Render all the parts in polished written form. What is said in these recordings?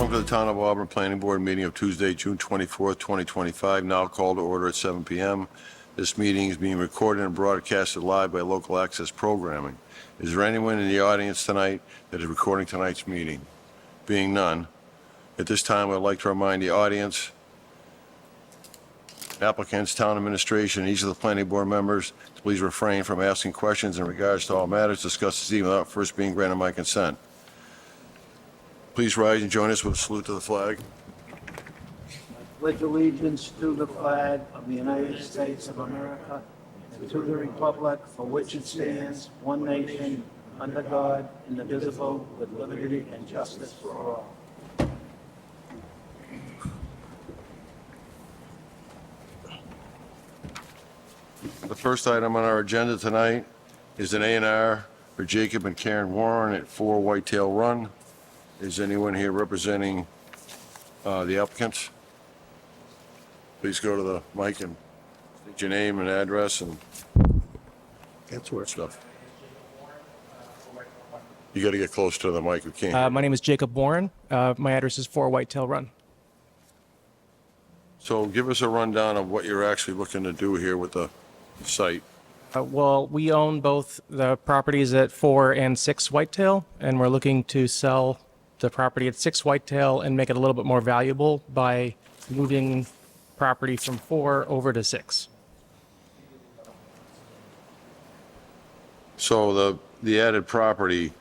Calling for the Town of Auburn Planning Board meeting of Tuesday, June 24th, 2025, now called to order at 7 p.m. This meeting is being recorded and broadcasted live by local access programming. Is there anyone in the audience tonight that is recording tonight's meeting? Being none, at this time, I'd like to remind the audience, applicants, town administration, and each of the planning board members to please refrain from asking questions in regards to all matters discussed this evening without first being granted my consent. Please rise and join us with a salute to the flag. Pledge allegiance to the flag of the United States of America and to the republic for which it stands, one nation, under God, indivisible, with liberty and justice for all. The first item on our agenda tonight is an A&R for Jacob and Karen Warren at 4 Whitetail Run. Is anyone here representing the applicants? Please go to the mic and state your name and address and That's where stuff. You got to get close to the mic. We can't. My name is Jacob Warren. My address is 4 Whitetail Run. So give us a rundown of what you're actually looking to do here with the site. Well, we own both the properties at 4 and 6 Whitetail, and we're looking to sell the property at 6 Whitetail and make it a little bit more valuable by moving property from 4 over to 6. So the added property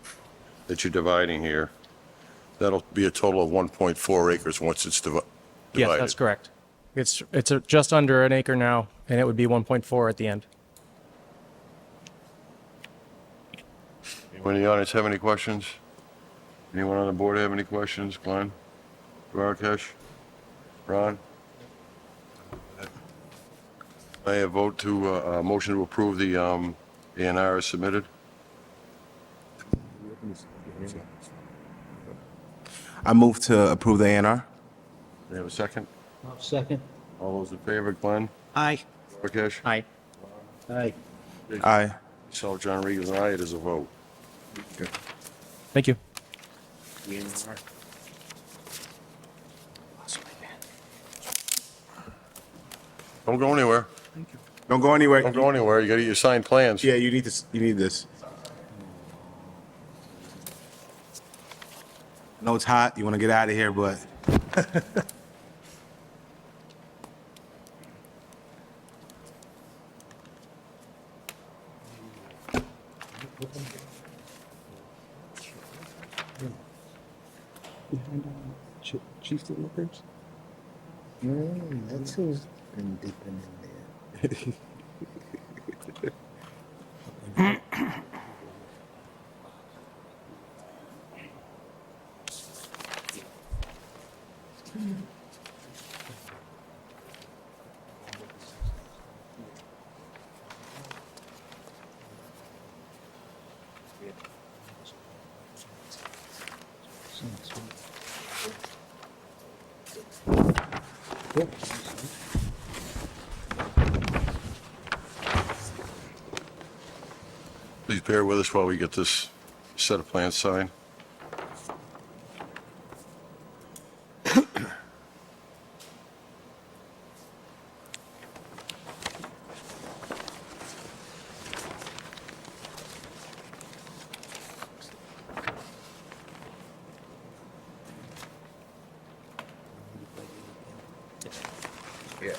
that you're dividing here, that'll be a total of 1.4 acres once it's divided. Yes, that's correct. It's just under an acre now, and it would be 1.4 at the end. Anyone in the audience have any questions? Anyone on the board have any questions? Glenn? Rakesh? Ron? I have vote to, motion to approve the A&R as submitted. I move to approve the A&R. Do you have a second? Second. All those in favor, Glenn? Aye. Rakesh? Aye. Aye. Aye. So John Regan, aye, it is a vote. Thank you. Don't go anywhere. Don't go anywhere. Don't go anywhere. You got to get your signed plans. Yeah, you need this. You need this. I know it's hot. You want to get out of here, but Chief Records? That's who's been dipping in there. Please bear with us while we get this set of plans signed. Yeah.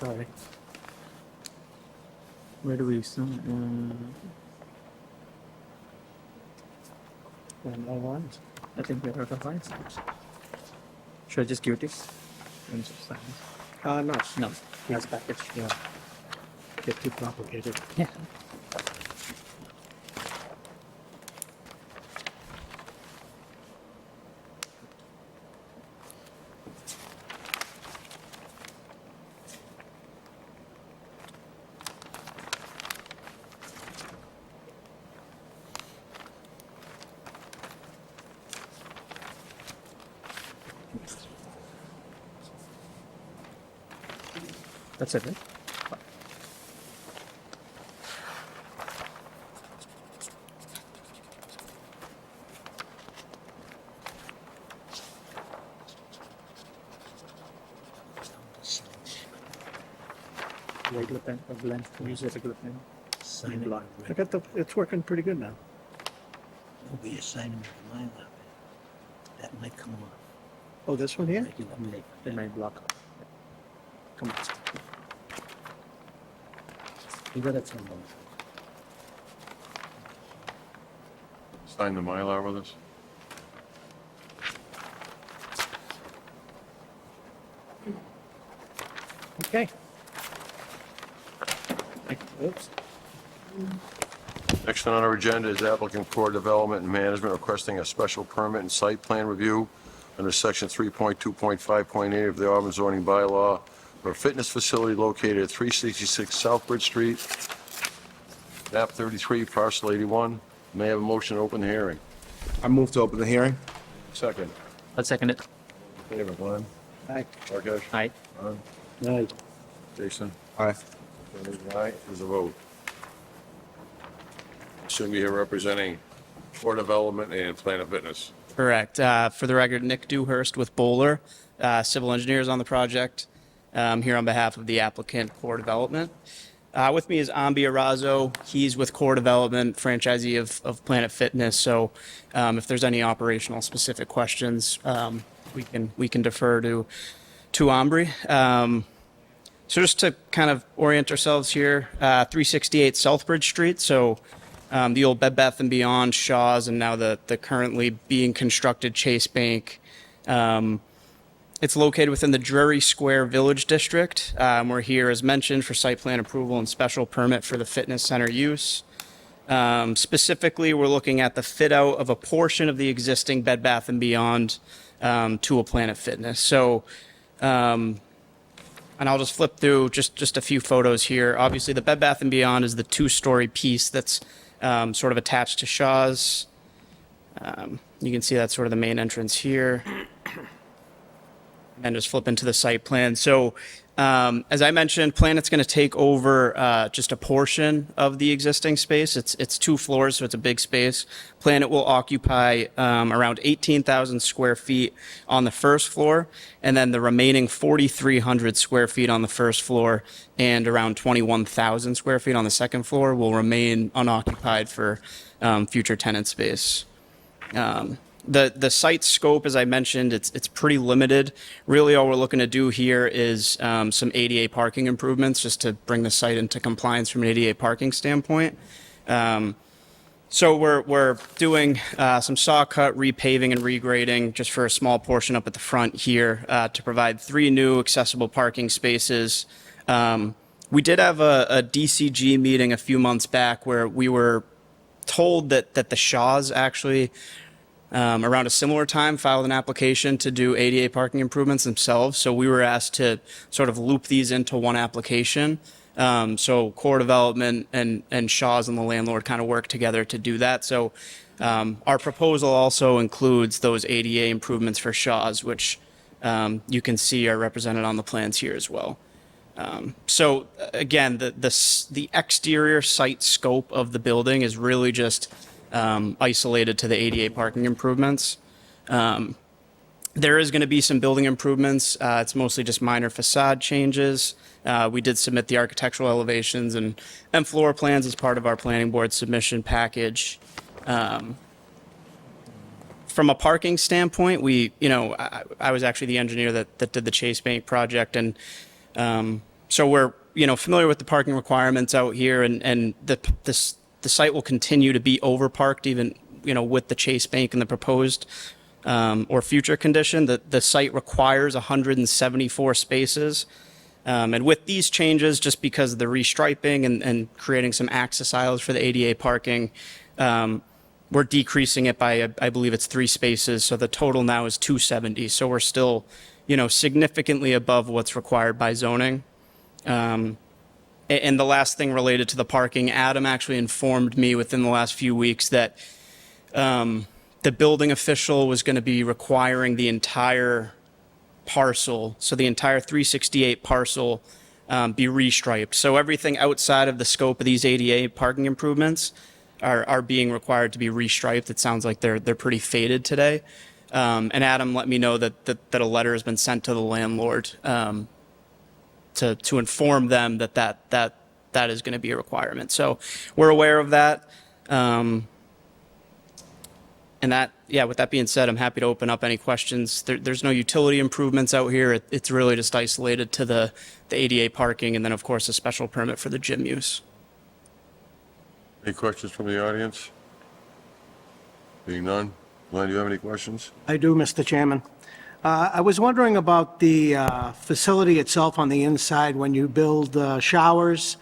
Sorry. Where do we start? I want. I think we're out of lines. Should I just give it to you? And just sign it? No. No. Last package. Yeah. Get too complicated. Yeah. That's it, right? Regular pen or blend? Use a regular pen. Sign block. I got the. It's working pretty good now. Will be assigned with the line up. That might come off. Oh, this one here? Regular paper. It might block. Come on. You got it from them. Sign the Mylar with us. Okay. Oops. Next on our agenda is applicant Core Development and Management requesting a special permit and site plan review under section 3.2.5.8 of the Auburn zoning bylaw for a fitness facility located at 366 Southbridge Street, map 33, parcel 81. May I have a motion to open the hearing? I move to open the hearing. Second. I'll second it. Favor, Glenn? Aye. Rakesh? Aye. Ron? Aye. Jason? Aye. Aye, there's a vote. Assume you're here representing Core Development and Planet Fitness. Correct. For the record, Nick Dewhurst with Bowler, civil engineers on the project, here on behalf of the applicant, Core Development. With me is Ambi Arazo. He's with Core Development, franchisee of Planet Fitness. So if there's any operational specific questions, we can defer to Ambri. So just to kind of orient ourselves here, 368 Southbridge Street. So the old Bed Bath & Beyond, Shaw's, and now the currently being constructed Chase Bank. It's located within the Drury Square Village District. We're here, as mentioned, for site plan approval and special permit for the fitness center use. Specifically, we're looking at the fit out of a portion of the existing Bed Bath & Beyond to a Planet Fitness. So, and I'll just flip through just a few photos here. Obviously, the Bed Bath & Beyond is the two-story piece that's sort of attached to Shaw's. You can see that's sort of the main entrance here. And just flip into the site plan. So as I mentioned, Planet's going to take over just a portion of the existing space. It's 2 floors, so it's a big space. Planet will occupy around 18,000 square feet on the first floor, and then the remaining 4,300 square feet on the first floor and around 21,000 square feet on the second floor will remain unoccupied for future tenant space. The site scope, as I mentioned, it's pretty limited. Really, all we're looking to do here is some ADA parking improvements just to bring the site into compliance from an ADA parking standpoint. So we're doing some saw cut, repaving, and regrading just for a small portion up at the front here to provide 3 new accessible parking spaces. We did have a DCG meeting a few months back where we were told that the Shaws actually around a similar time filed an application to do ADA parking improvements themselves. So we were asked to sort of loop these into one application. So Core Development and Shaw's and the landlord kind of work together to do that. So our proposal also includes those ADA improvements for Shaw's, which you can see are represented on the plans here as well. So again, the exterior site scope of the building is really just isolated to the ADA parking improvements. There is going to be some building improvements. It's mostly just minor facade changes. We did submit the architectural elevations and floor plans as part of our planning board submission package. From a parking standpoint, I was actually the engineer that did the Chase Bank project, and So we're, familiar with the parking requirements out here, and the site will continue to be overparked even, with the Chase Bank and the proposed or future condition. The site requires 174 spaces. And with these changes, just because of the restriping and creating some access aisles for the ADA parking, we're decreasing it by, I believe it's 3 spaces. So the total now is 270. So we're still, significantly above what's required by zoning. And the last thing related to the parking, Adam actually informed me within the last few weeks that the building official was going to be requiring the entire parcel, so the entire 368 parcel, be restriped. So everything outside of the scope of these ADA parking improvements are being required to be restriped. It sounds like they're pretty faded today. And Adam let me know that a letter has been sent to the landlord to inform them that is going to be a requirement. So we're aware of that. And with that being said, I'm happy to open up any questions. There's no utility improvements out here. It's really just isolated to the ADA parking, and then of course a special permit for the gym use. Any questions from the audience? Being none. Glenn, do you have any questions? I do, Mr. Chairman. I was wondering about the facility itself on the inside when you build showers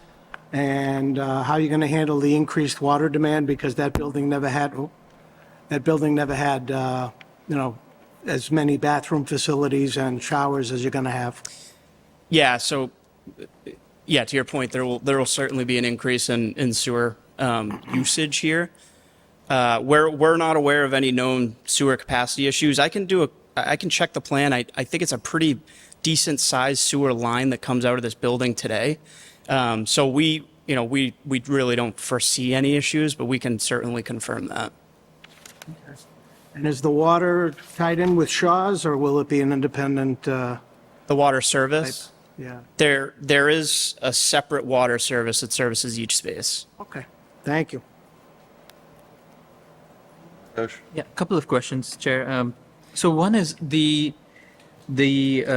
and how you're going to handle the increased water demand, because that building never had, as many bathroom facilities and showers as you're going to have. Yeah. So, to your point, there will certainly be an increase in sewer usage here. We're not aware of any known sewer capacity issues. I can check the plan. I think it's a pretty decent sized sewer line that comes out of this building today. So we really don't foresee any issues, but we can certainly confirm that. And is the water tied in with Shaw's, or will it be an independent? The water service, Yeah. there is a separate water service that services each space. Okay. Thank you. Ash? Yeah, a couple of questions, Chair. So one is the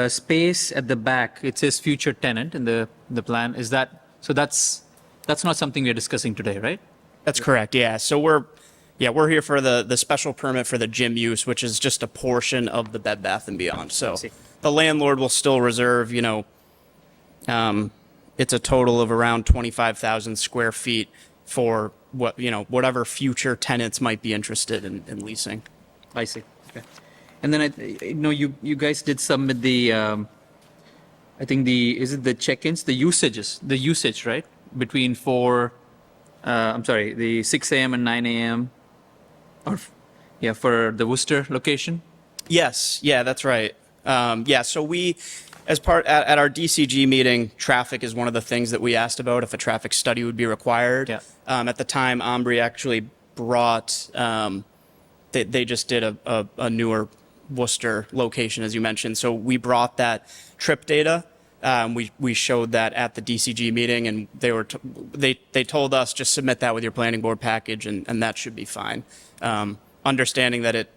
space at the back. It says future tenant in the plan. Is that so? That's not something we're discussing today, right? That's correct. Yeah. So we're here for the special permit for the gym use, which is just a portion of the Bed Bath and Beyond. So see. the landlord will still reserve, it's a total of around 25,000 square feet for whatever future tenants might be interested in leasing. I see. Okay. And then you guys did submit the I think is it the check-ins, the usage, right? Between the 6 a.m. and 9 a.m. For the Worcester location? Yes, yeah, that's right. So we, as part at our DCG meeting, traffic is one of the things that we asked about if a traffic study would be required. Yeah. At the time, Ombre actually brought, they just did a newer Worcester location, as you mentioned. So we brought that trip data. We showed that at the DCG meeting, and they told us just submit that with your planning board package, and that should be fine. Understanding that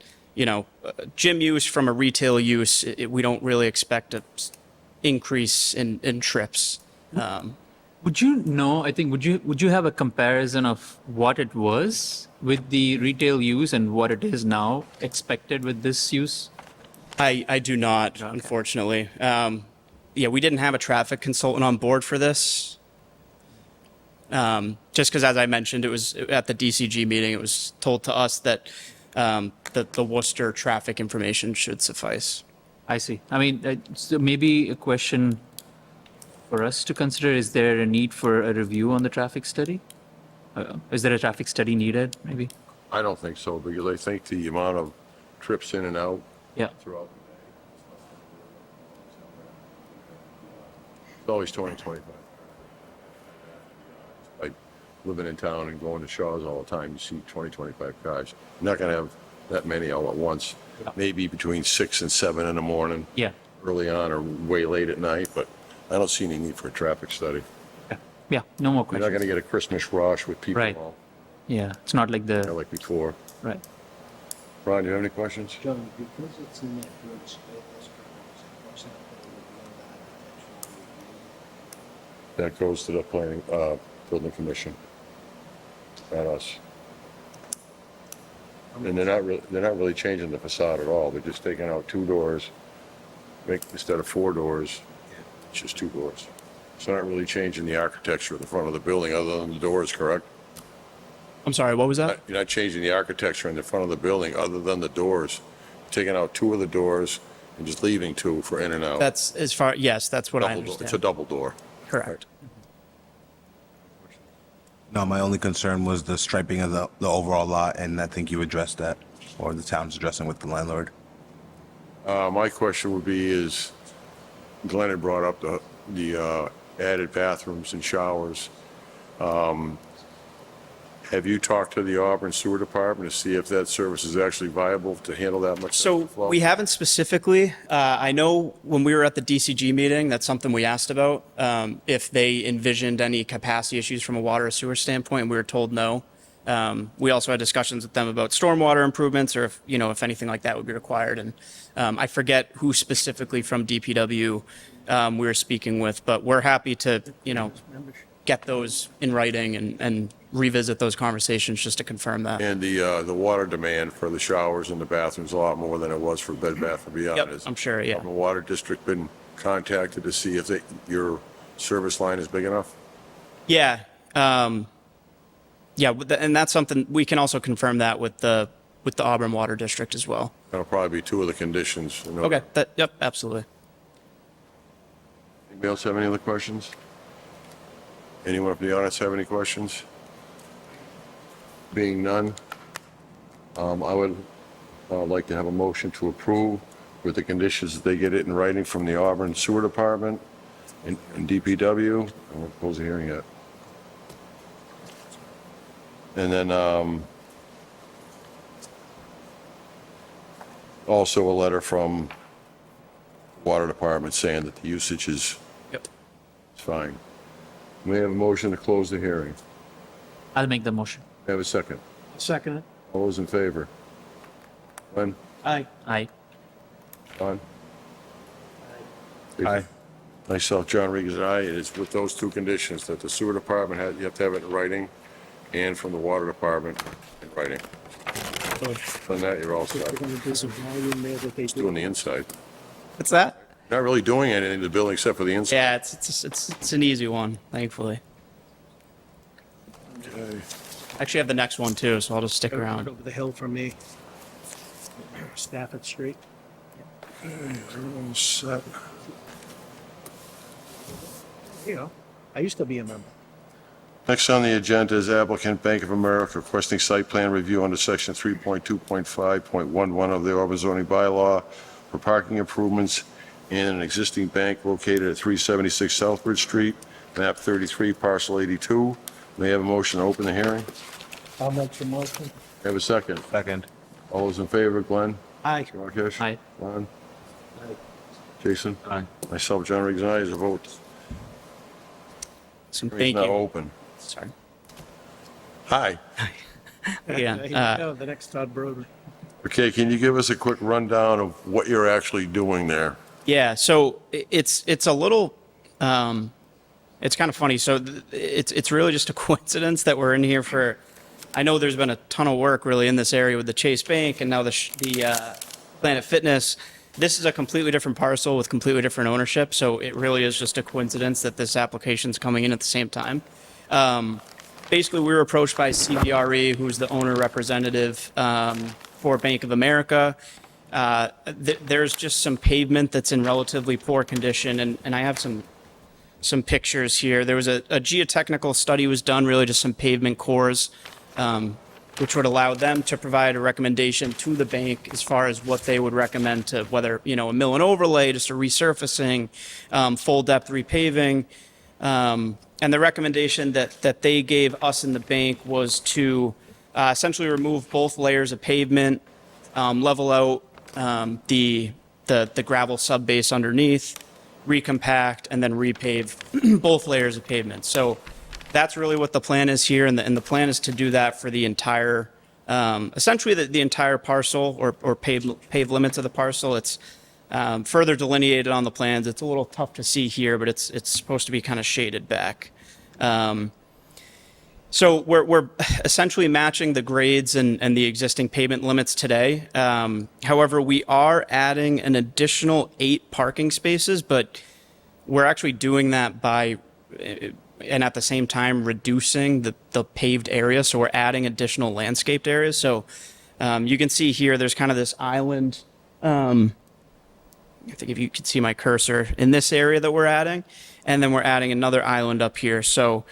gym use from a retail use, we don't really expect an increase in trips. Would you have a comparison of what it was with the retail use and what it is now expected with this use? I do not, unfortunately. We didn't have a traffic consultant on board for this. Just because, as I mentioned, it was at the DCG meeting, it was told to us that the Worcester traffic information should suffice. I see. I mean, so maybe a question for us to consider, is there a need for a review on the traffic study? Is there a traffic study needed, maybe? I don't think so, because I think the amount of trips in and out Yeah. throughout the day. It's always 20, 25. Like living in town and going to Shaw's all the time, you see 20, 25 cars. You're not going to have that many all at once. Maybe between 6 and 7 in the morning, Yeah. early on, or way late at night, but I don't see any need for a traffic study. Yeah, no more You're not going questions. to get a Christmas rush with people Right. all Yeah, it's not like there the, like before. right. Ron, do you have any questions? John, because it's in that good space, for example, That goes to the planning, building commission, not us. And they're not really changing the facade at all. They're just taking out 2 doors, instead of 4 doors, it's just 2 doors. So not really changing the architecture of the front of the building other than the doors, correct? I'm sorry, what was that? You're not changing the architecture in the front of the building other than the doors. Taking out 2 of the doors and just leaving 2 for in and out. That's as far, yes, that's what I Double door. It's a understand. double door. Correct. No, my only concern was the striping of the overall lot, and I think you addressed that, or the town's addressing with the landlord. My question would be is, Glenn had brought up the added bathrooms and showers. Have you talked to the Auburn Sewer Department to see if that service is actually viable to handle that much So extra flow? we haven't specifically. I know when we were at the DCG meeting, that's something we asked about, if they envisioned any capacity issues from a water or sewer standpoint, and we were told no. We also had discussions with them about stormwater improvements, or if anything like that would be required. And I forget who specifically from DPW we were speaking with, but we're happy to, get those in writing and revisit those conversations just to confirm that. And the water demand for the showers and the bathrooms a lot more than it was for Bed Bath & Beyond. Yep, Has I'm sure, yeah. the water district been contacted to see if your service line is big enough? Yeah. And that's something we can also confirm that with the Auburn Water District as well. That'll probably be 2 of the conditions. Okay. Yep. Absolutely. Anybody else have any other questions? Anyone from the audience have any questions? Being none, I would like to have a motion to approve with the conditions that they get it in writing from the Auburn Sewer Department and DPW. I won't close the hearing yet. And then also a letter from Water Department saying that the usage is Yep. fine. May I have a motion to close the hearing? I'll make the motion. May I have a second? Second it. All those in favor? Glenn? Aye. Aye. Don? Aye. Myself, John Regan, aye. It is with those 2 conditions, that the sewer department you have to have it in writing, and from the water department in writing. On that, you're all set. Just doing the inside. What's that? Not really doing anything to the building except for the inside. Yeah. It's an easy one, thankfully. Okay. Actually, I have the next one too, so I'll just stick Right around. over the hill from me. Stafford Street. All set. You know, I used to be a member. Next on the agenda is applicant Bank of America requesting site plan review under section 3.2.5.11 of the Auburn zoning bylaw for parking improvements in an existing bank located at 376 Southbridge Street, map 33, parcel 82. May I have a motion to open the hearing? I'll make the motion. Have a second. Second. All those in favor, Glenn? Aye. Rakesh? Aye. Ron? Jason? Aye. Myself, John Regan, aye, is a vote. Some Hearing's thank now you. open. Sorry. Hi. Yeah. There you go, the next Todd Broder. Okay, can you give us a quick rundown of what you're actually doing there? Yeah, so it's a little, it's kind of funny. So it's really just a coincidence that we're in here for. I know there's been a ton of work really in this area with the Chase Bank and now the Planet Fitness. This is a completely different parcel with completely different ownership. So it really is just a coincidence that this application's coming in at the same time. Basically, we were approached by CBRE, who's the owner representative for Bank of America. There's just some pavement that's in relatively poor condition, and I have some pictures here. There was a geotechnical study was done, really just some pavement cores, which would allow them to provide a recommendation to the bank as far as what they would recommend to whether, a mill and overlay, just a resurfacing, full depth repaving. And the recommendation that they gave us in the bank was to essentially remove both layers of pavement, level out the gravel subbase underneath, recompact, and then repave both layers of pavement. So that's really what the plan is here, and the plan is to do that for the entire, essentially the entire parcel or paved limits of the parcel. It's further delineated on the plans. It's a little tough to see here, but it's supposed to be kind of shaded back. So we're essentially matching the grades and the existing pavement limits today. However, we are adding an additional 8 parking spaces, but we're actually doing that by, and at the same time, reducing the paved area. So we're adding additional landscaped areas. So you can see here, there's kind of this island. I think if you could see my cursor in this area that we're adding, and then we're adding another island up here. So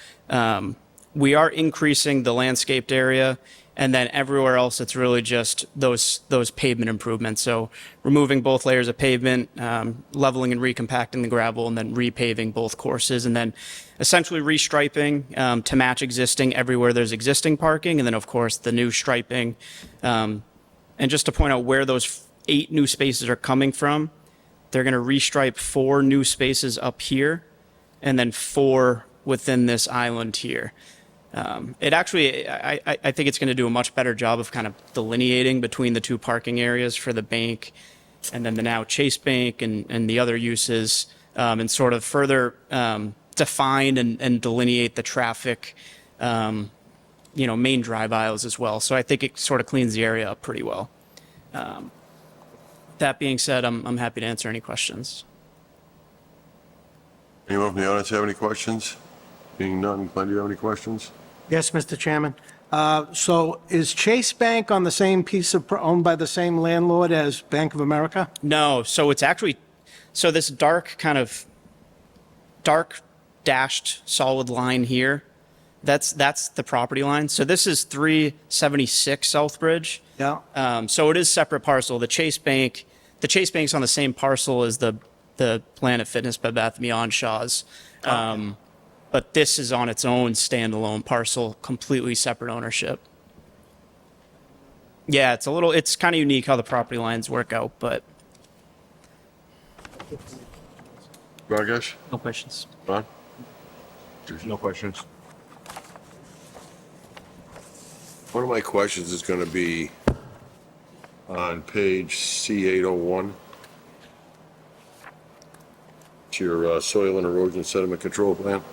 we are increasing the landscaped area, and then everywhere else it's really just those pavement improvements. So removing both layers of pavement, leveling and recompacting the gravel, and then repaving both courses, and then essentially restriping to match existing everywhere there's existing parking, and then of course the new striping. And just to point out where those 8 new spaces are coming from, they're going to restripe 4 new spaces up here, and then 4 within this island here. It actually, I think it's going to do a much better job of kind of delineating between the 2 parking areas for the bank and then the now Chase Bank and the other uses, and sort of further define and delineate the traffic, main drive aisles as well. So I think it sort of cleans the area up pretty well. That being said, I'm happy to answer any questions. Anyone from the audience have any questions? Being none, Glenn, do you have any questions? Yes, Mr. Chairman. So is Chase Bank on the same piece of, owned by the same landlord as Bank of America? No, so it's actually, so this dark dashed solid line here, that's the property line. So this is 376 Southbridge. Yeah. So it is separate parcel. The Chase Bank's on the same parcel as the Planet Fitness Bed Bath & Beyond Shaw's. But this is on its own standalone parcel, completely separate ownership. Yeah, it's kind of unique how the property lines work out, but Rakesh? No questions. Ron? No questions. One of my questions is going to be on page C801. It's your soil and erosion sediment control plan.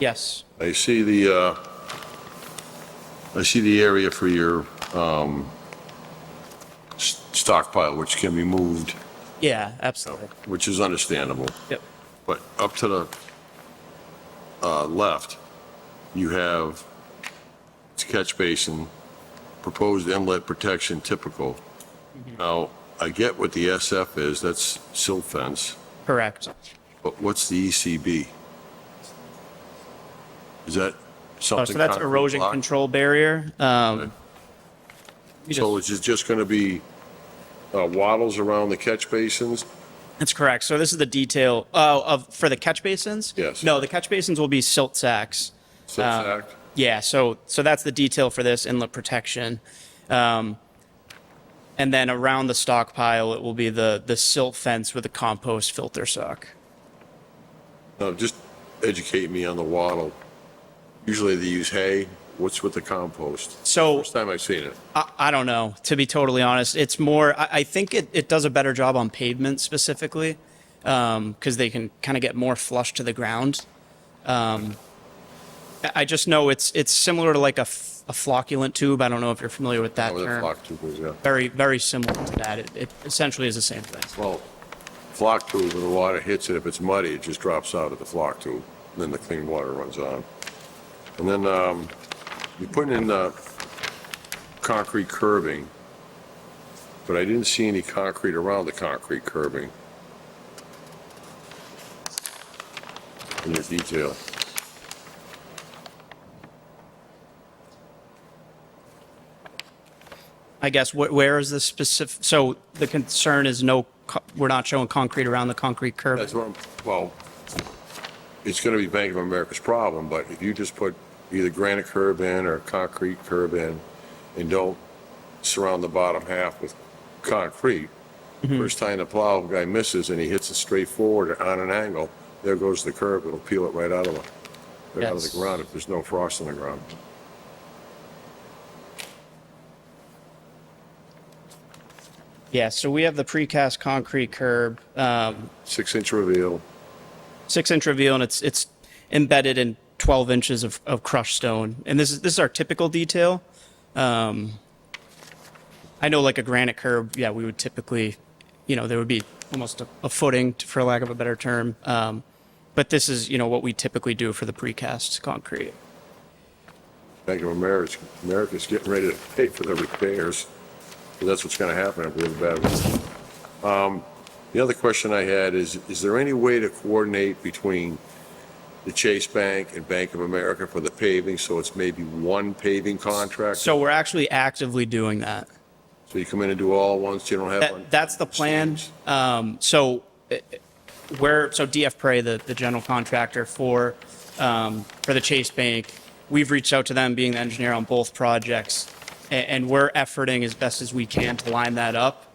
yes. I see the area for your stockpile, which can be moved, Yeah, absolutely. which is understandable. Yep. But up to the left, you have catch basin, proposed inlet protection typical. Now, I get what the SF is, that's silt fence, Correct. but what's the ECB? Is that Oh, something? so that's concrete erosion block? control barrier. So it's just going to be wattles around the catch basins? That's correct. So this is the detail for the catch basins. Yes. No, the catch basins will be silt sacks. Silt sack? Yeah. So that's the detail for this inlet protection, and then around the stockpile it will be the silt fence with a compost filter sock. No, just educate me on the wattle. Usually they use hay. What's with the compost? So First time I've seen it. I don't know, to be totally honest. It's more, I think it does a better job on pavement specifically, because they can kind of get more flush to the ground. I just know it's similar to like a flocculent tube. I don't know if you're familiar with that With the term. flock tubers, yeah. Very, very similar to that. It essentially is the same thing. Well, flock tube, when the water hits it, if it's muddy, it just drops out of the flock tube. Then the clean water runs on. And then you're putting in concrete curbing, but I didn't see any concrete around the concrete curbing in your detail. I guess where is the specific? So the concern is we're not showing concrete around the concrete curb. That's what well, it's going to be Bank of America's problem, but if you just put either granite curb in or concrete curb in and don't surround the bottom half with concrete, first time the plow guy misses and he hits it straight forward or on an angle, there goes the curb. It'll peel it right out of the Yes. ground if there's no frost on the ground. Yeah, so we have the precast concrete curb, 6-inch reveal. 6-inch reveal, and it's embedded in 12 inches of crushed stone. And this is our typical detail. I know like a granite curb, yeah, we would typically, there would be almost a footing, for lack of a better term. But this is, what we typically do for the precast concrete. Bank of America's getting ready to pay for the repairs. So that's what's going to happen if we have a bad one. The other question I had is there any way to coordinate between the Chase Bank and Bank of America for the paving, so it's maybe one paving contract? So we're actually actively doing that. So you come in and do all at once, you don't have one? That's the plan. So DF Prey, the general contractor for the Chase Bank, we've reached out to them, being the engineer on both projects, and we're efforting as best as we can to line that up.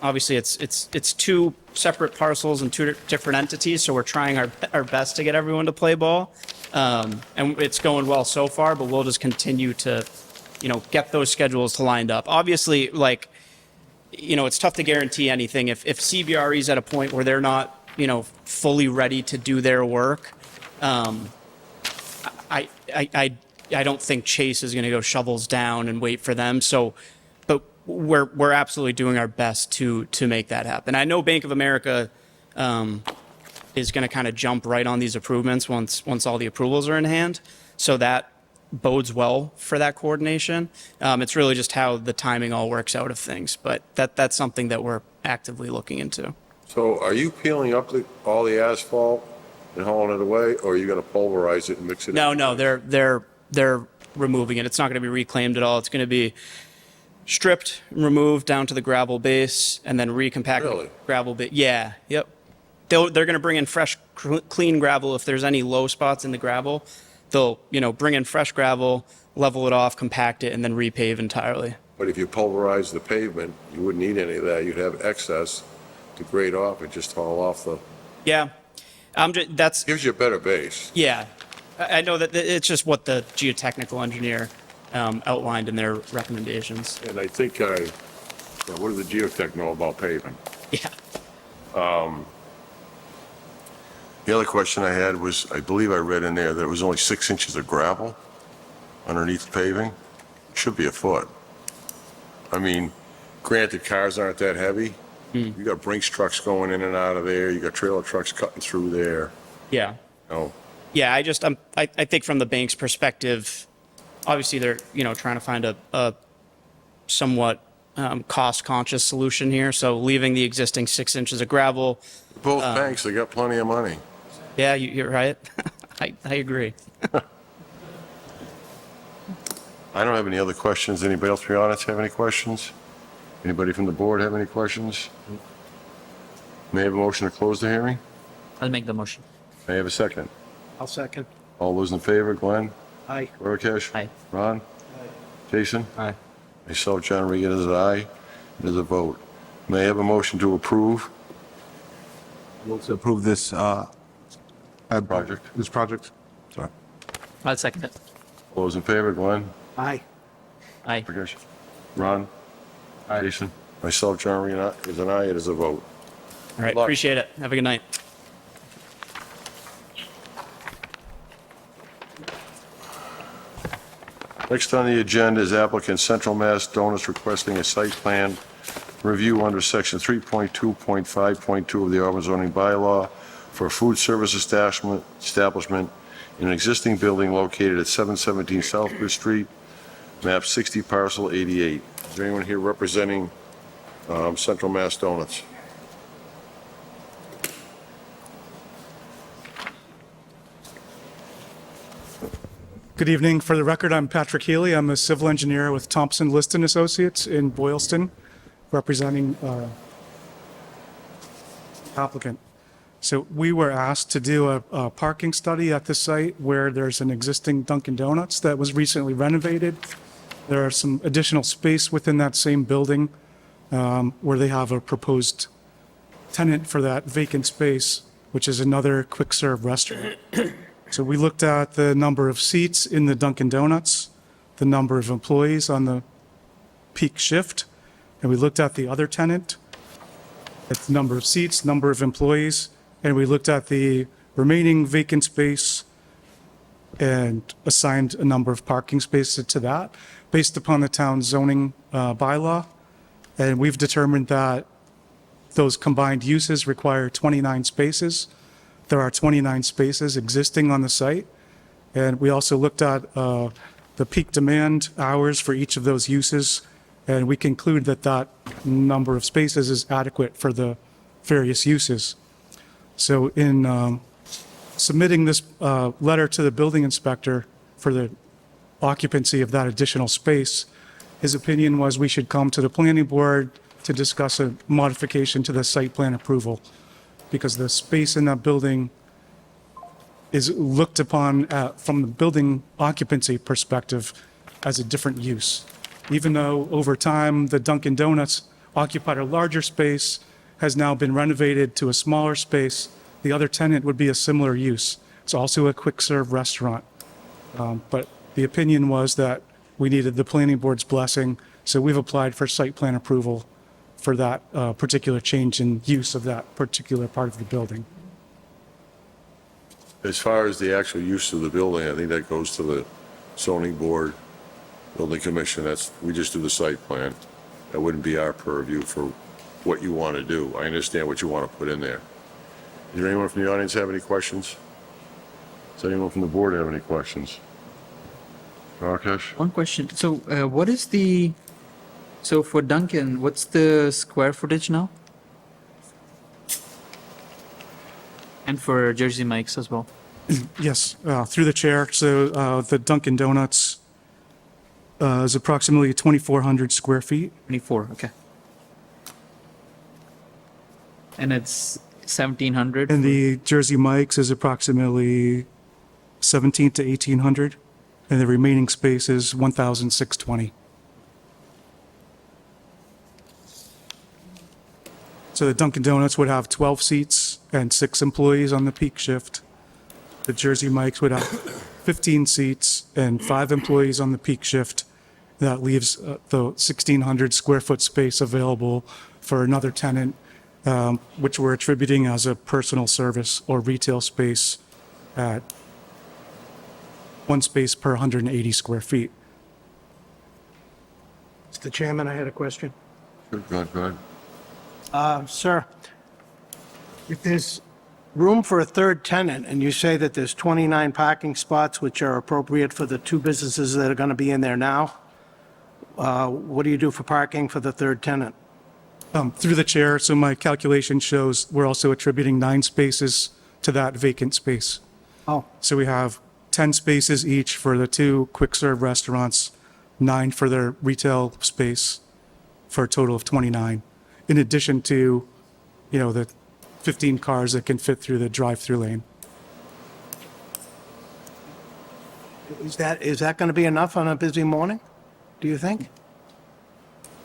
Obviously it's two separate parcels and two different entities, so we're trying our best to get everyone to play ball. And it's going well so far, but we'll just continue to, get those schedules lined up. Obviously, it's tough to guarantee anything. If CBRE is at a point where they're not, fully ready to do their work, I don't think Chase is going to go shovels down and wait for them. So, but we're absolutely doing our best to make that happen. I know Bank of America is going to kind of jump right on these improvements once all the approvals are in hand. So that bodes well for that coordination. It's really just how the timing all works out of things, but that's something that we're actively looking into. So are you peeling up all the asphalt and hauling it away, or are you going to pulverize it and mix it? No, they're removing it. It's not going to be reclaimed at all. It's going to be stripped, removed down to the gravel base, and then recompacted. Really? Gravel base. Yeah, yep. They're going to bring in fresh, clean gravel. If there's any low spots in the gravel, they'll, bring in fresh gravel, level it off, compact it, and then repave entirely. But if you pulverize the pavement, you wouldn't need any of that. You'd have excess to grade off and just haul off the, Yeah, that's, gives you a better base. yeah. I know that it's just what the geotechnical engineer outlined in their recommendations. And I think, what does the geotech know about paving? Yeah. The other question I had was, I believe I read in there that it was only 6 inches of gravel underneath the paving. It should be a foot. I mean, granted, cars aren't that heavy. You got Brinks trucks going in and out of there. You got trailer trucks cutting through there. Yeah. Oh, Yeah, I think from the bank's perspective, obviously they're, trying to find a somewhat cost-conscious solution here. So leaving the existing 6 inches of gravel. both banks, they got plenty of money. Yeah, you're right. I agree. I don't have any other questions. Anybody else from the audience have any questions? Anybody from the board have any questions? May I have a motion to close the hearing? I'll make the motion. May I have a second? I'll second. All those in favor, Glenn? Aye. Rakesh? Aye. Ron? Jason? Aye. Myself, John Regan, is an aye. It is a vote. May I have a motion to approve? Vote to approve this, Project. This project? Sorry. I'll second it. All those in favor, Glenn? Aye. Aye. Rakesh? Ron? Jason? Myself, John Regan, is an aye. It is a vote. All right, luck. appreciate it. Have a good night. Next on the agenda is applicant Central Mass Donuts requesting a site plan review under section 3.2.5.2 of the Auburn zoning bylaw for a food service establishment in an existing building located at 717 Southbridge Street, map 60, parcel 88. Is there anyone here representing Central Mass Donuts? Good evening. For the record, I'm Patrick Healy. I'm a civil engineer with Thompson Liston Associates in Boylston, representing applicant. So we were asked to do a parking study at the site where there's an existing Dunkin' Donuts that was recently renovated. There are some additional space within that same building where they have a proposed tenant for that vacant space, which is another quick serve restaurant. So we looked at the number of seats in the Dunkin' Donuts, the number of employees on the peak shift, and we looked at the other tenant, its number of seats, number of employees, and we looked at the remaining vacant space and assigned a number of parking spaces to that based upon the town zoning bylaw. And we've determined that those combined uses require 29 spaces. There are 29 spaces existing on the site. And we also looked at the peak demand hours for each of those uses, and we conclude that that number of spaces is adequate for the various uses. So in submitting this letter to the building inspector for the occupancy of that additional space, his opinion was we should come to the planning board to discuss a modification to the site plan approval, because the space in that building is looked upon from the building occupancy perspective as a different use. Even though over time, the Dunkin' Donuts occupied a larger space, has now been renovated to a smaller space, the other tenant would be a similar use. It's also a quick-serve restaurant. But the opinion was that we needed the planning board's blessing, so we've applied for site plan approval for that particular change in use of that particular part of the building. As far as the actual use of the building, I think that goes to the zoning board, building commission. We just do the site plan. That wouldn't be our purview for what you want to do. I understand what you want to put in there. Is there anyone from the audience have any questions? Does anyone from the board have any questions? Rakesh? One question. So, what is the, so for Dunkin', what's the square footage now? And for Jersey Mike's as well? Yes, through the chair. So the Dunkin' Donuts is approximately 2,400 square feet. 24, okay. And it's 1,700? And the Jersey Mike's is approximately 1,700 to 1,800. And the remaining space is 1,620. So the Dunkin' Donuts would have 12 seats and 6 employees on the peak shift. The Jersey Mike's would have 15 seats and 5 employees on the peak shift. That leaves the 1,600 square foot space available for another tenant, which we're attributing as a personal service or retail space at 1 space per 180 square feet. Mr. Chairman, I had a question. Go ahead. Sir, if there's room for a third tenant, and you say that there's 29 parking spots which are appropriate for the 2 businesses that are going to be in there now, what do you do for parking for the third tenant? Through the chair, so my calculation shows we're also attributing 9 spaces to that vacant space. Oh, So we have 10 spaces each for the 2 quick-serve restaurants, 9 for their retail space, for a total of 29, in addition to, the 15 cars that can fit through the drive-through lane. is that going to be enough on a busy morning, do you think?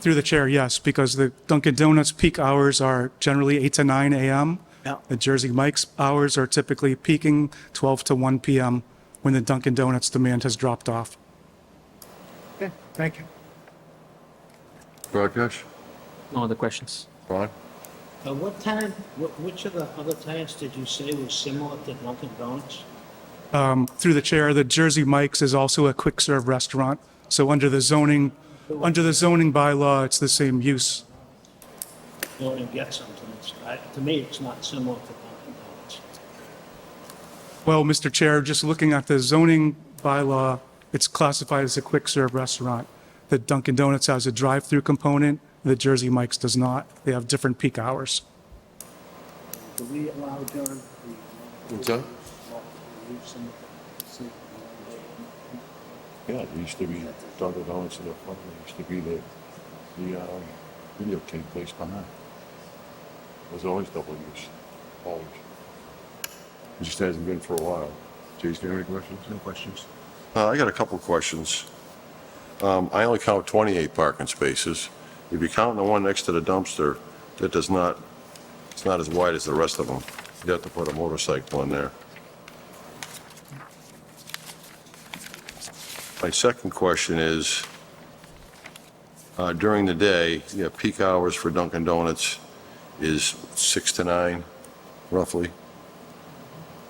Through the chair, yes, because the Dunkin' Donuts peak hours are generally 8 to 9 a.m. Yeah. The Jersey Mike's hours are typically peaking 12 to 1 p.m. when the Dunkin' Donuts demand has dropped off. Okay, thank you. Rakesh? No other questions? Ron? Which of the other tenants did you say was similar to Dunkin' Donuts? Through the chair, the Jersey Mike's is also a quick-serve restaurant, so under the zoning bylaw, it's the same use. You don't get something. To me, it's not similar to Dunkin' Donuts. Well, Mr. Chair, just looking at the zoning bylaw, it's classified as a quick-serve restaurant. The Dunkin' Donuts has a drive-through component, the Jersey Mike's does not. They have different peak hours. Do we allow, John, What's that? the Yeah, there used to be Dunkin' Donuts in the front, there used to be the video game place behind. It was always double use, always. It just hasn't been for a while. Jason, do you have any questions? No questions. I got a couple questions. I only count 28 parking spaces. If you count the one next to the dumpster, it's not as wide as the rest of them. You have to put a motorcycle in there. My second question is, During the day, peak hours for Dunkin' Donuts is 6 to 9, roughly.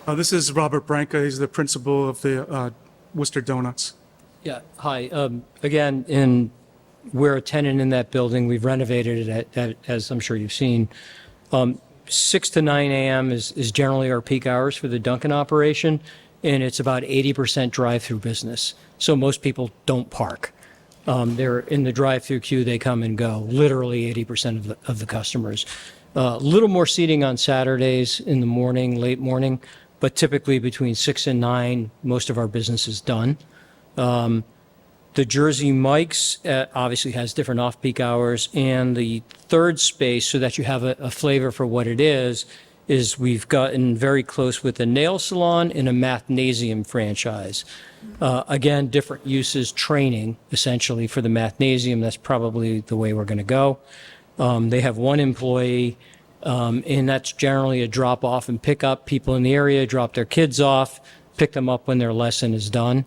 This is Robert Branca. He's the principal of the Worcester Donuts. Yeah, hi. Again, we're a tenant in that building. We've renovated it, as I'm sure you've seen. 6 to 9 a.m. is generally our peak hours for the Dunkin' operation, and it's about 80% drive-through business. So most people don't park. They're in the drive-through queue, they come and go, literally 80% of the customers. A little more seating on Saturdays in the morning, late morning, but typically between 6 and 9, most of our business is done. The Jersey Mike's obviously has different off-peak hours, and the third space, so that you have a flavor for what it is we've gotten very close with a nail salon and a mathnasium franchise. Again, different uses, training, essentially, for the mathnasium. That's probably the way we're going to go. They have one employee, and that's generally a drop-off and pick-up. People in the area drop their kids off, pick them up when their lesson is done.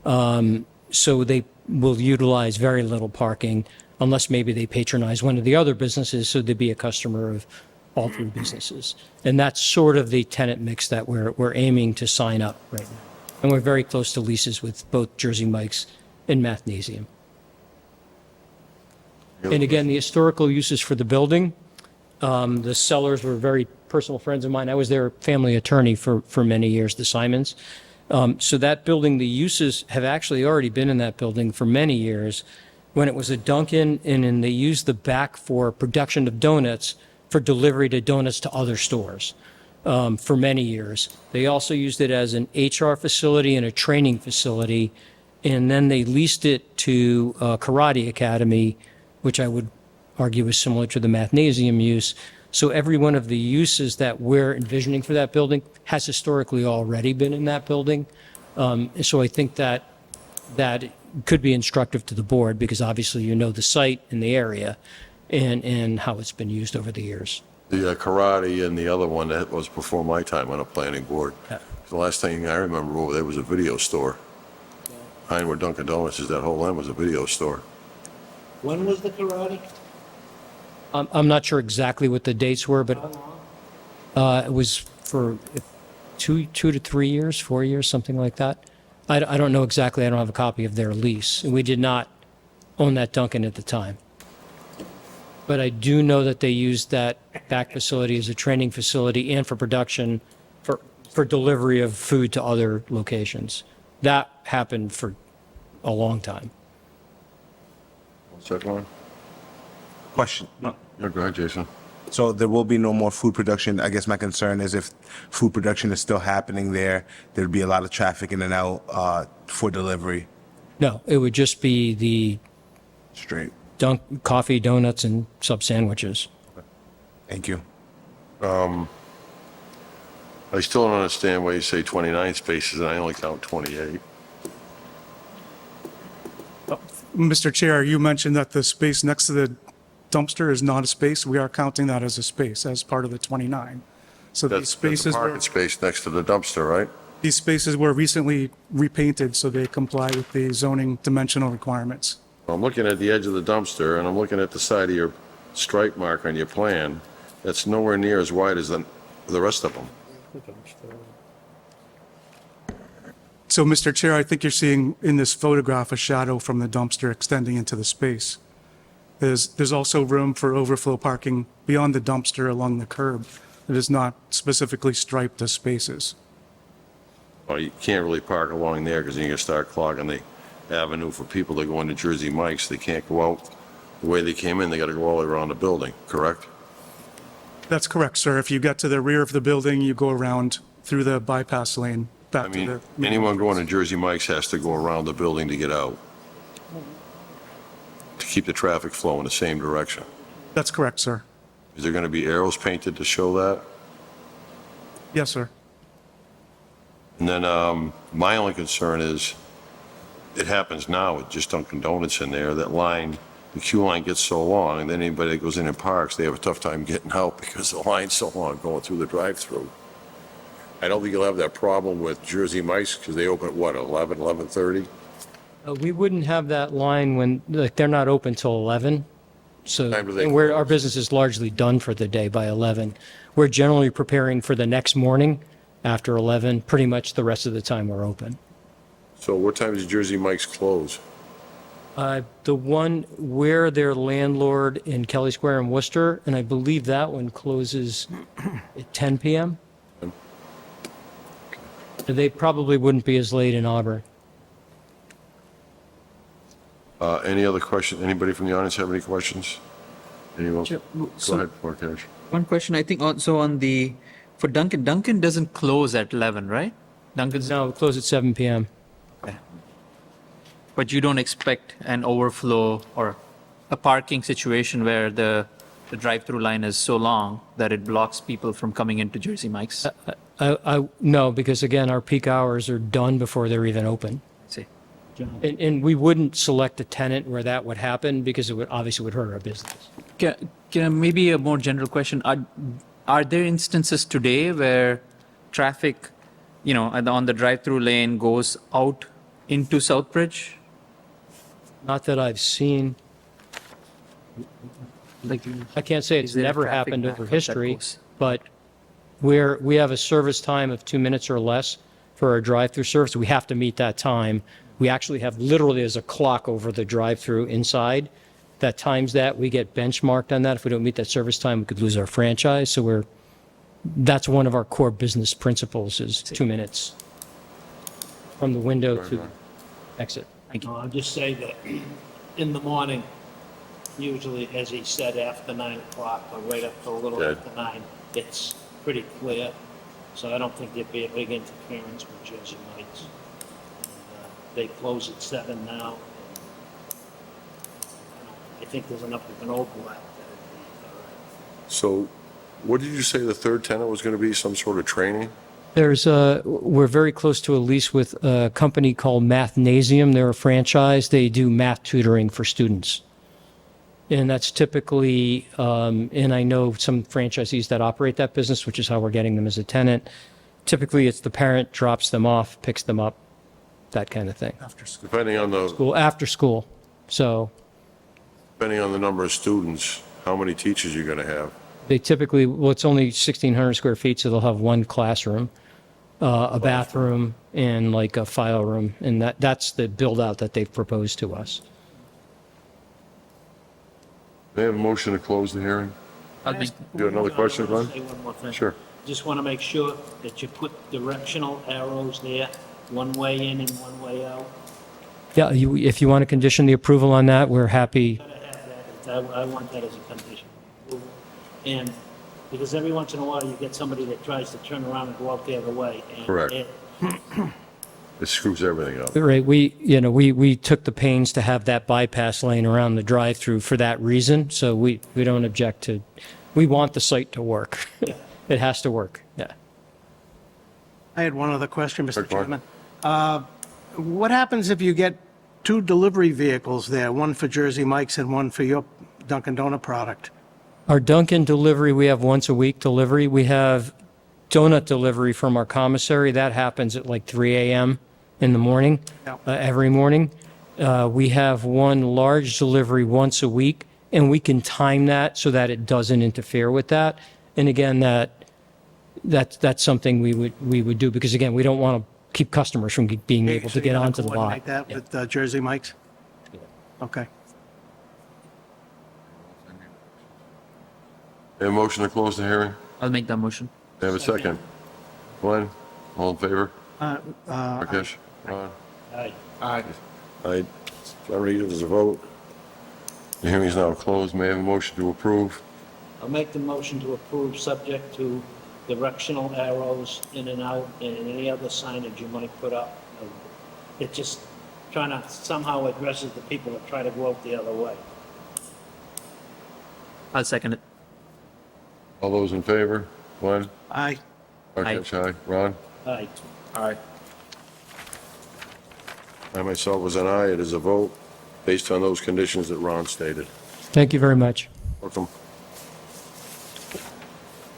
So they will utilize very little parking unless maybe they patronize one of the other businesses, so they'd be a customer of all three businesses. And that's sort of the tenant mix that we're aiming to sign up right now. And we're very close to leases with both Jersey Mike's and Mathnasium. And again, the historical uses for the building, the sellers were very personal friends of mine. I was their family attorney for many years, the Simons. So that building, the uses have actually already been in that building for many years when it was a Dunkin', and then they used the back for production of donuts for delivery to donuts to other stores for many years. They also used it as an HR facility and a training facility, and then they leased it to Karate Academy, which I would argue is similar to the Mathnasium use. So every one of the uses that we're envisioning for that building has historically already been in that building. So I think that could be instructive to the board, because obviously you know the site and the area and how it's been used over the years. The karate and the other one, that was before my time on a planning board. Yeah. The last thing I remember over there was a video store. Behind where Dunkin' Donuts is, that whole end was a video store. When was the karate? I'm not sure exactly what the dates were, but it was for 2 to 3 years, 4 years, something like that. I don't know exactly. I don't have a copy of their lease. And we did not own that Dunkin' at the time. But I do know that they used that back facility as a training facility and for production for delivery of food to other locations. That happened for a long time. Second one? Question. Yeah, go ahead, Jason. So there will be no more food production. I guess my concern is if food production is still happening there, there'd be a lot of traffic in and out for delivery. No, it would just be the Straight. coffee, donuts, and sub sandwiches. Thank you. I still don't understand why you say 29 spaces and I only count 28. Mr. Chair, you mentioned that the space next to the dumpster is not a space. We are counting that as a space, as part of the 29. So these That's a spaces were, parking space next to the dumpster, right? these spaces were recently repainted so they comply with the zoning dimensional requirements. I'm looking at the edge of the dumpster, and I'm looking at the side of your strike mark on your plan. That's nowhere near as wide as the rest of them. So, Mr. Chair, I think you're seeing in this photograph a shadow from the dumpster extending into the space. There's also room for overflow parking beyond the dumpster along the curb that is not specifically striped as spaces. Well, you can't really park along there because then you're going to start clogging the avenue for people that go into Jersey Mike's. They can't go out the way they came in. They got to go all the way around the building, correct? That's correct, sir. If you get to the rear of the building, you go around through the bypass lane I back to mean, the... anyone going to Jersey Mike's has to go around the building to get out, to keep the traffic flow in the same direction. That's correct, sir. Is there going to be arrows painted to show that? Yes, sir. And then my only concern is, it happens now with just Dunkin' Donuts in there, that line, the queue line gets so long, and then anybody that goes in and parks, they have a tough time getting out because the line's so long going through the drive-through. I don't think you'll have that problem with Jersey Mike's because they open at what, 11, 11:30? We wouldn't have that line when, like, they're not open till 11. So, Time do they and we're, our close? business is largely done for the day by 11. We're generally preparing for the next morning after 11, pretty much the rest of the time we're open. So what time does Jersey Mike's close? The one where their landlord in Kelly Square in Worcester, and I believe that one closes at 10 PM. They probably wouldn't be as late in Auburn. Any other question? Anybody from the audience have any questions? Anyone? Sure. Go So- ahead, Rakesh. One question, I think, for Dunkin' doesn't close at 11, right? Dunkin's, No, it closes at 7 PM. but you don't expect an overflow or a parking situation where the drive-through line is so long that it blocks people from coming into Jersey Mike's? No, because again, our peak hours are done before they're even open. See. And we wouldn't select a tenant where that would happen because it would obviously would hurt our business. Maybe a more general question. Are there instances today where traffic, on the drive-through lane goes out into Southbridge? Not that I've seen. Like, I can't say Is it's there a never traffic happened over backup that history, goes- but we have a service time of 2 minutes or less for our drive-through service. We have to meet that time. We actually have literally as a clock over the drive-through inside that times that. We get benchmarked on that. If we don't meet that service time, we could lose our franchise. So that's one of our core business principles is 2 minutes from the window to exit. No, I'll just say that in the morning, usually, as he said, after 9 o'clock or right up to a little Yeah. after 9, it's pretty clear. So I don't think there'd be a big interference with Jersey Mike's. They close at 7 now. I think there's enough of an overlap that it'd be all right. So what did you say the third tenant was going to be? Some sort of training? We're very close to a lease with a company called Mathnasium. They're a franchise. They do math tutoring for students. And that's typically, and I know some franchisees that operate that business, which is how we're getting them as a tenant. Typically, it's the parent drops them off, picks them up, that kind of thing. Depending on After school. So depending on the number of students, how many teachers you're going to have? they typically, well, it's only 1,600 square feet, so they'll have one classroom, a bathroom, and like a file room. And that's the build out that they've proposed to us. May I have a motion to close the hearing? I'll make, You have another question, I wanna Glenn? say one more thing. Sure. Just want to make sure that you put directional arrows there, one way in and one way out. Yeah, if you want to condition the approval on that, we're happy. Gotta have that. I want that as a condition. And because every once in a while, you get somebody that tries to turn around and go out the other way. And Correct. it- It screws everything up. Right, we took the pains to have that bypass lane around the drive-through for that reason, so we don't object to, we want the site to work. It has to work, yeah. I had one other question, Sure, Mr. go ahead. Chairman. What happens if you get two delivery vehicles there, one for Jersey Mike's and one for your Dunkin' Donut product? Our Dunkin' delivery, we have once a week delivery. We have donut delivery from our commissary. That happens at like 3 a.m. in the morning, Yeah. every morning. We have one large delivery once a week, and we can time that so that it doesn't interfere with that. And again, that's something we would do because again, we don't want to keep customers from being able So to get you're gonna onto the lot. Coordinate that with Jersey Mike's? Okay. May I have a motion to close the hearing? I'll make that motion. May I have a second? Glenn, all in favor? Uh, Rakesh? Ron? Aye. Aye. John Reed, there's a vote. The hearing is now closed. May I have a motion to approve? I'll make the motion to approve, subject to directional arrows in and out and any other signage you might put up. It just trying to somehow addresses the people that try to go out the other way. I'll second it. All those in favor? Glenn? Aye. Rakesh, aye. Ron? Aye. Aye. I myself was an aye. It is a vote based on those conditions that Ron stated. Thank you very much. Welcome.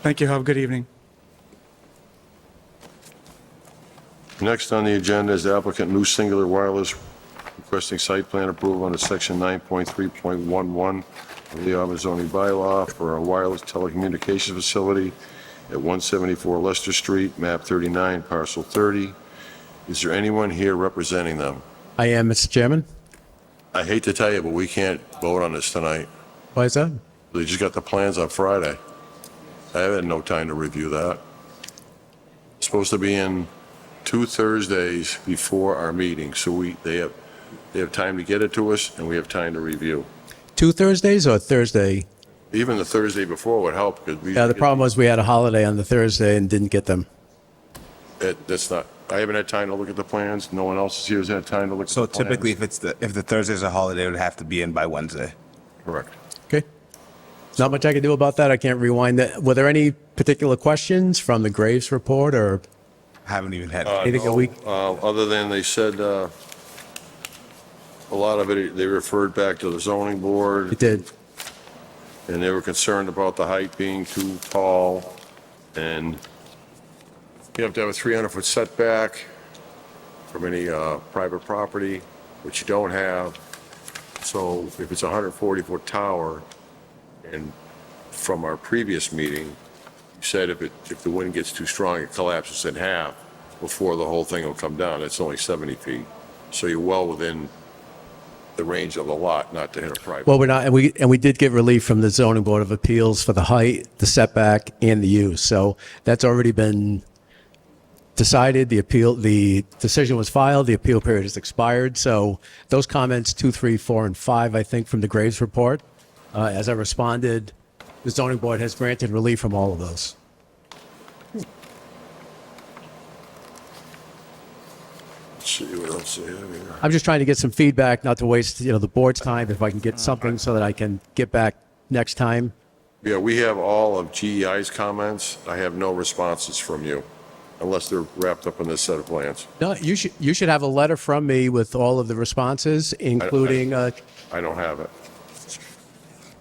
Thank you. Have a good evening. Next on the agenda is applicant New Singular Wireless requesting site plan approval under section 9.3.11 of the Auburn zoning bylaw for a wireless telecommunications facility at 174 Leicester Street, map 39, parcel 30. Is there anyone here representing them? I am, Mr. Chairman. I hate to tell you, but we can't vote on this tonight. Why is that? They just got the plans on Friday. I had no time to review that. It's supposed to be in 2 Thursdays before our meeting, so they have time to get it to us, and we have time to review. 2 Thursdays or Thursday? Even the Thursday before would help, because we... Yeah, the problem was we had a holiday on the Thursday and didn't get them. That's not, I haven't had time to look at the plans, no one else here has had time to look at the So plans. typically, if the Thursday's a holiday, it would have to be in by Wednesday. Correct. Okay. Not much I can do about that. I can't rewind that. Were there any particular questions from the Graves report or Haven't even had. anything that we? Other than they said, a lot of it, they referred back to the zoning board. It did. And they were concerned about the height being too tall, and you have to have a 300-foot setback from any private property, which you don't have. So if it's a 140-foot tower, and from our previous meeting, you said if the wind gets too strong, it collapses in half before the whole thing will come down. It's only 70 feet. So you're well within the range of the lot, not to hit a private. Well, we're not, and we did get relief from the zoning board of appeals for the height, the setback, and the use. So that's already been decided. The decision was filed. The appeal period has expired. So those comments 2, 3, 4, and 5, I think, from the Graves report, as I responded, the zoning board has granted relief from all of those. Let's see what else they have here. I'm just trying to get some feedback, not to waste, the board's time. If I can get something so that I can get back next time. Yeah, we have all of GEI's comments. I have no responses from you, unless they're wrapped up in this set of plans. No, you should have a letter from me with all of the responses, including, I don't have it.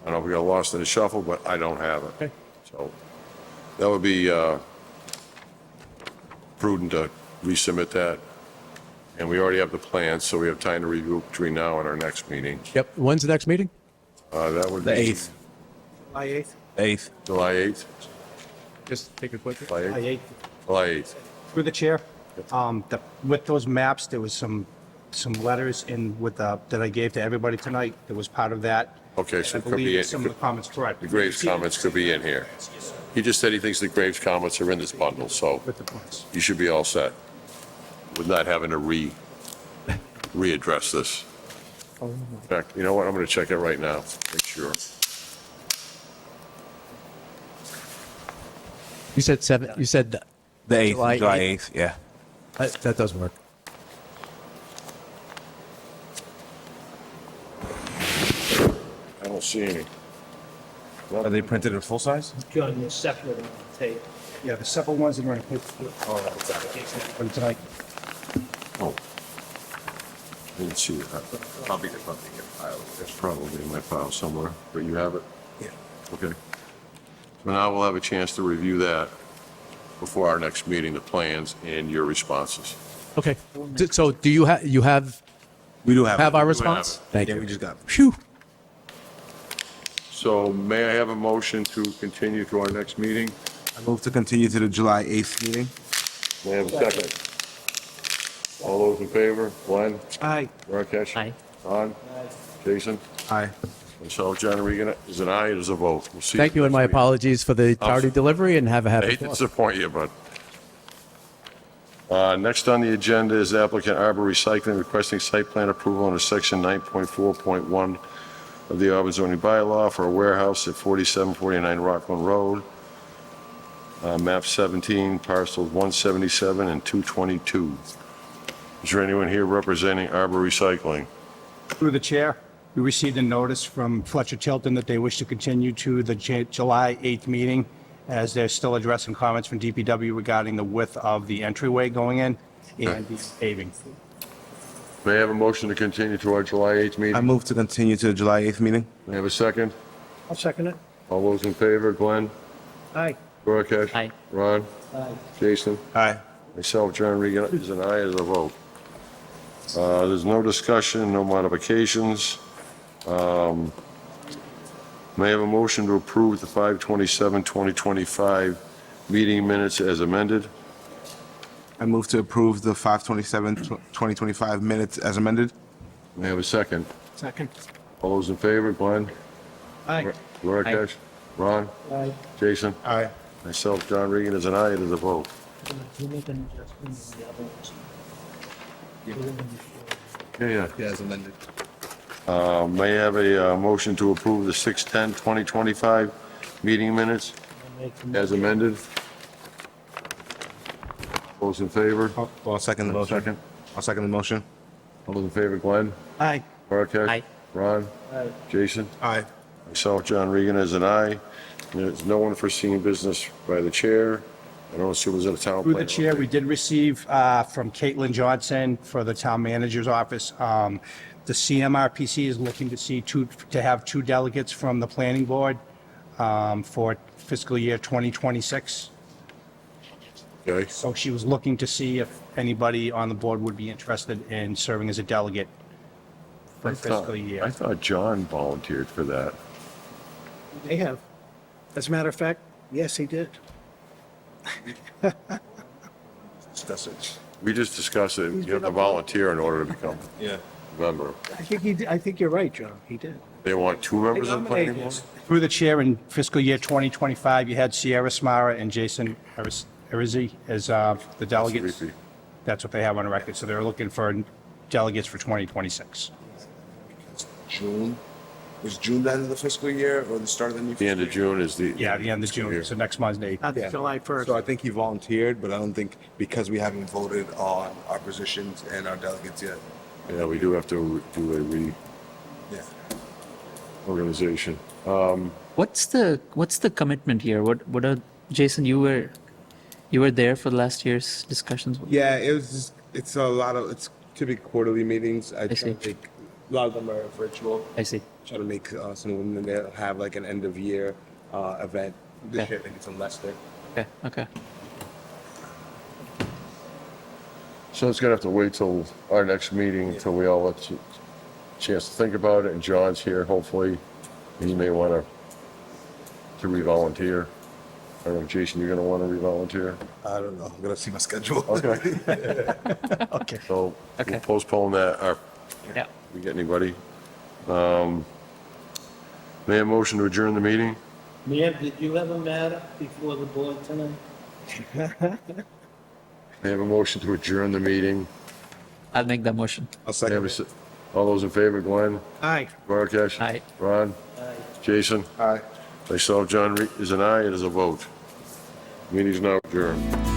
I don't know if we got lost in the shuffle, but I don't have it. Okay. So that would be prudent to resubmit that. And we already have the plans, so we have time to review between now and our next meeting. yep, when's the next meeting? That would The be 8th. July 8th? 8th. July 8th. Just take a quick. July 8th. July 8th. July 8th. Through the chair, with those maps, there was some letters in with, that I gave to everybody tonight. That was part of that. Okay, so I it could be, believe some of the comments, correct. the Graves comments could be in here. He just said he thinks the Graves comments are in this bundle, so With the points. you should be all set with not having to readdress this. In fact, you know what? I'm going to check it right now, make sure. You said 7, you said The 8th, July July 8th. 8th, yeah. that does work. I don't see any. Are they printed in full size? John, you're separate on the tape. Yeah, the several ones that are in paper. From tonight. Oh. I didn't see it. Probably in your file. It's probably in my file somewhere, but you have it? Yeah. Okay. So now we'll have a chance to review that before our next meeting, the plans and your responses. Okay. So do you have We do have. our have response? it. Thank Yeah, you. we just got it. Phew. So may I have a motion to continue to our next meeting? I move to continue to the July 8th meeting. May I have a second? All those in favor? Glenn? Aye. Rakesh? Aye. Ron? Jason? Aye. Myself, John Regan, is an aye, it is a vote. We'll see. Thank you, and my next meeting. apologies for the tardy delivery, and have a I happy hate to Fourth. disappoint you, but. Next on the agenda is applicant Arbor Recycling requesting site plan approval under section 9.4.1 of the Auburn zoning bylaw for a warehouse at 4749 Rockland Road, map 17, parcels 177 and 222. Is there anyone here representing Arbor Recycling? Through the chair, we received a notice from Fletcher Tilton that they wish to continue to the July 8th meeting, as they're still addressing comments from DPW regarding the width of the entryway going in and the paving. May I have a motion to continue to our July 8th I meeting? move to continue to the July 8th meeting. May I have a second? I'll second it. All those in favor, Glenn? Aye. Rakesh? Aye. Ron? Jason? Aye. Myself, John Regan, is an aye, is a vote. There's no discussion, no modifications. May I have a motion to approve the 5/27/2025 meeting minutes as amended? I move to approve the 5/27/2025 minutes as amended. May I have a second? Second. All those in favor, Glenn? Aye. Duarkesh? Ron? Aye. Jason? Aye. Myself, John Regan, is an aye, it is a vote. You make an adjustment on the other ones. Yeah. Yeah, as amended. May I have a motion to approve the 6/10/2025 meeting minutes as amended? Those in favor? I'll second the motion. Second. I'll second the motion. All those in favor, Glenn? Aye. Duarkesh? Aye. Ron? Aye. Jason? Aye. Myself, John Regan, is an aye. There's no unforeseen business by the chair. I don't assume there's a town Through the plan. chair, we did receive from Caitlin Johnson for the town manager's office. The CMRPC is looking to have two delegates from the planning board for fiscal year 2026. Okay. So she was looking to see if anybody on the board would be interested in serving as a delegate for fiscal I year. thought John volunteered for that. They have. As a matter of fact, yes, he did. Discuss it. We just discussed it. You have to volunteer in order to become a member. I think you're right, John. He did. They want two members of the planning board? Through the chair, in fiscal year 2025, you had Sierra Smara and Jason Arizzi as the delegates. Repeat. That's what they have on record. So they're looking for delegates for 2026. June. Was June the end of the fiscal year or the start of the new? The end of June is the. Yeah, the end of June, so next Monday. Not July 1st. So I think he volunteered, but I don't think because we haven't voted on our positions and our delegates yet. Yeah, we do have to do a Yeah. reorganization. What's the commitment here? What are, Jason, you were there for last year's discussions? Yeah, it's a lot of, it's typical quarterly meetings. I try see. to take, a lot of them are virtual. I see. Try to make some of them there have like an end of year event. This Okay. year I think it's in Leicester. Okay. So it's gonna have to wait till our next meeting, until we all have a chance to think about it, and John's here, hopefully. He may want to re-volunteer. I don't know, Jason, you're gonna want to re-volunteer? I don't know. I'm gonna see my schedule. Okay. Okay. So we'll Okay. postpone that, or Yeah. we get anybody? May I have a motion to adjourn the meeting? Ma'am, did you have a matter before the board tonight? May I have a motion to adjourn the meeting? I'll make that motion. I'll May I have second. All those in favor, Glenn? Aye. Duarkesh? Aye. Ron? Jason? Aye. Myself, John, is an aye, it is a vote. Meeting is now adjourned.